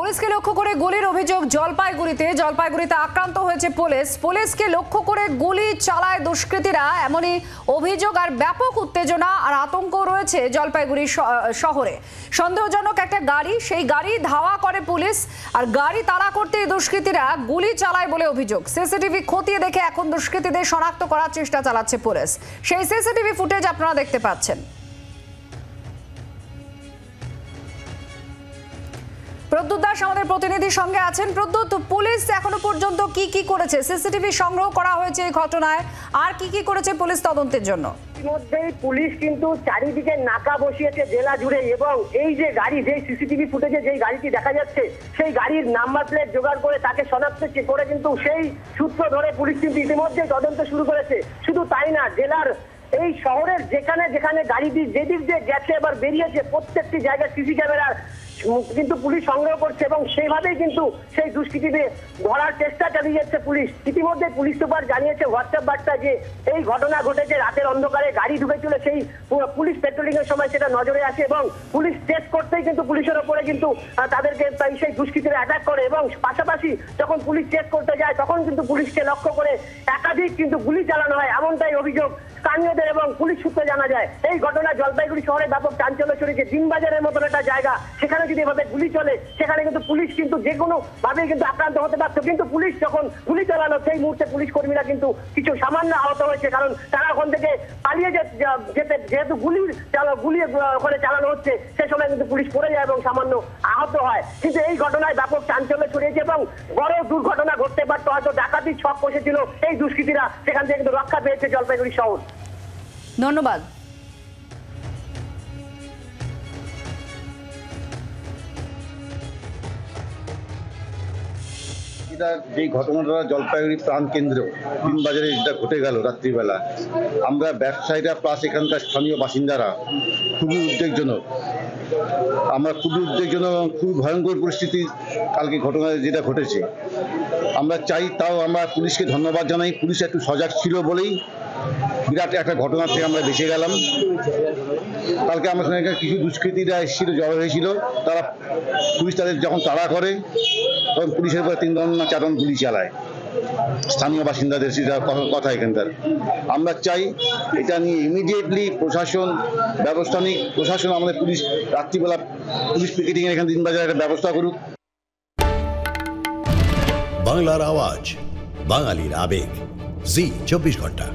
পুলিশকে লক্ষ্য করে গুলির অভিযোগ জলপাইগুড়িতে আক্রান্ত হয়েছে পুলিশকে লক্ষ্য করে গুলি চালায় দুষ্কৃতীরা, এমনই অভিযোগ। আর ব্যাপক উত্তেজনা আর আতঙ্ক রয়েছে জলপাইগুড়ি শহরে। সন্দেহজনক একটা গাড়ি, সেই গাড়ি ধাওয়া করে পুলিশ, আর গাড়ি তাড়া করতে দুষ্কৃতীরা গুলি চালায় বলে অভিযোগ। সিসিটিভি খতিয়ে দেখে এখন দুষ্কৃতীদের শনাক্ত করার চেষ্টা চালাচ্ছে পুলিশ। সেই সিসিটিভি ফুটেজ আপনারা দেখতে পাচ্ছেন। প্রদ্যুৎ দাস আমাদের প্রতিনিধির সঙ্গে আছেন। প্রদ্যুৎ, পুলিশ এখনো পর্যন্ত কি করেছে? সিসিটিভি সংগ্রহ করা হয়েছে এই ঘটনায়, আর কি করেছে পুলিশ তদন্তের জন্য? ইতিমধ্যেই পুলিশ কিন্তু চারিদিকে নাকা বসিয়েছে জেলা জুড়ে, এবং এই যে গাড়ি, যে সিসিটিভি ফুটেজে যেই গাড়িটি দেখা যাচ্ছে, সেই গাড়ির নাম্বার প্লেট জোগাড় করে তাকে শনাক্ত করে কিন্তু সেই সূত্র ধরে পুলিশ কিন্তু ইতিমধ্যেই তদন্ত শুরু করেছে। শুধু তাই না, জেলার এই শহরের যেখানে যেখানে গাড়িটি যেদিক দিয়ে গেছে এবার বেরিয়েছে, প্রত্যেকটি জায়গায় সিসি ক্যামেরার কিন্তু পুলিশ সংগ্রহ করছে, এবং সেইভাবেই কিন্তু সেই দুষ্কৃতীদের ধরার চেষ্টা চালিয়ে যাচ্ছে পুলিশ। ইতিমধ্যে পুলিশ সুপার জানিয়েছে হোয়াটসঅ্যাপ বার্তা যে এই ঘটনা ঘটেছে রাতের অন্ধকারে, গাড়ি ঢুকেছিল, সেই পুলিশ পেট্রোলিং এর সময় সেটা নজরে আসে, এবং পুলিশ চেক করতেই কিন্তু পুলিশের ওপরে কিন্তু তাদেরকে সেই দুষ্কৃতীরা অ্যাটাক করে। এবং পাশাপাশি যখন পুলিশ চেক করতে যায় তখন কিন্তু পুলিশকে লক্ষ্য করে একাধিক কিন্তু গুলি চালানো হয়, এমনটাই অভিযোগ স্থানীয়দের এবং পুলিশ সূত্রে জানা যায়। এই ঘটনা জলপাইগুড়ি শহরে ব্যাপক চাঞ্চল্য ছড়িয়েছে। দিনবাজারের মতন একটা জায়গা, সেখানে যদি এভাবে গুলি চলে, সেখানে কিন্তু পুলিশ কিন্তু যে কোনো ভাবে কিন্তু আক্রান্ত হতে পারত। কিন্তু পুলিশ যখন গুলি চালানো, সেই মুহূর্তে পুলিশ কর্মীরা কিন্তু কিছু সামান্য আহত হয়েছে, কারণ তারা ওখান থেকে পালিয়ে যেতে যেহেতু গুলি ওখানে চালানো হচ্ছে, সে সময় কিন্তু পুলিশ পড়ে যায় এবং সামান্য আহত হয়। কিন্তু এই ঘটনায় ব্যাপক চাঞ্চল্য ছড়িয়েছে এবং বড় দুর্ঘটনা ঘটতে পারত। হয়তো ডাকাতির ছক কষেছিল এই দুষ্কৃতীরা, সেখান থেকে কিন্তু রক্ষা পেয়েছে জলপাইগুড়ি শহর। ধন্যবাদ। যে ঘটনাটা জলপাইগুড়ি প্রাণ কেন্দ্র দিনবাজারে যেটা ঘটে গেল রাত্রিবেলা, আমরা ব্যবসায়ীরা প্লাস এখানকার স্থানীয় বাসিন্দারা খুবই উদ্বেগজনক। খুবই ভয়ঙ্কর পরিস্থিতি কালকে ঘটনা যেটা ঘটেছে। আমরা চাই, তাও আমরা পুলিশকে ধন্যবাদ জানাই, পুলিশ একটু সজাগ ছিল বলেই বিরাট একটা ঘটনা থেকে আমরা বেঁচে গেলাম। কালকে আমার সঙ্গে কিছু দুষ্কৃতীরা এসেছিল, জড়ো হয়েছিল, তারা পুলিশ তাদের যখন তাড়া করে তখন পুলিশের উপরে 3 না 4 রাউন্ড গুলি চালায় স্থানীয় বাসিন্দাদের, সেটা কথা এখানকার। আমরা চাই এটা নিয়ে ইমিডিয়েটলি প্রশাসন ব্যবস্থা নিক, প্রশাসন আমাদের পুলিশ রাত্রিবেলা পুলিশ পিকেটিং এর এখানে দিনবাজারে একটা ব্যবস্থা করুক। বাংলার আওয়াজ, বাঙালির আবেগ, জি 24 ঘন্টা।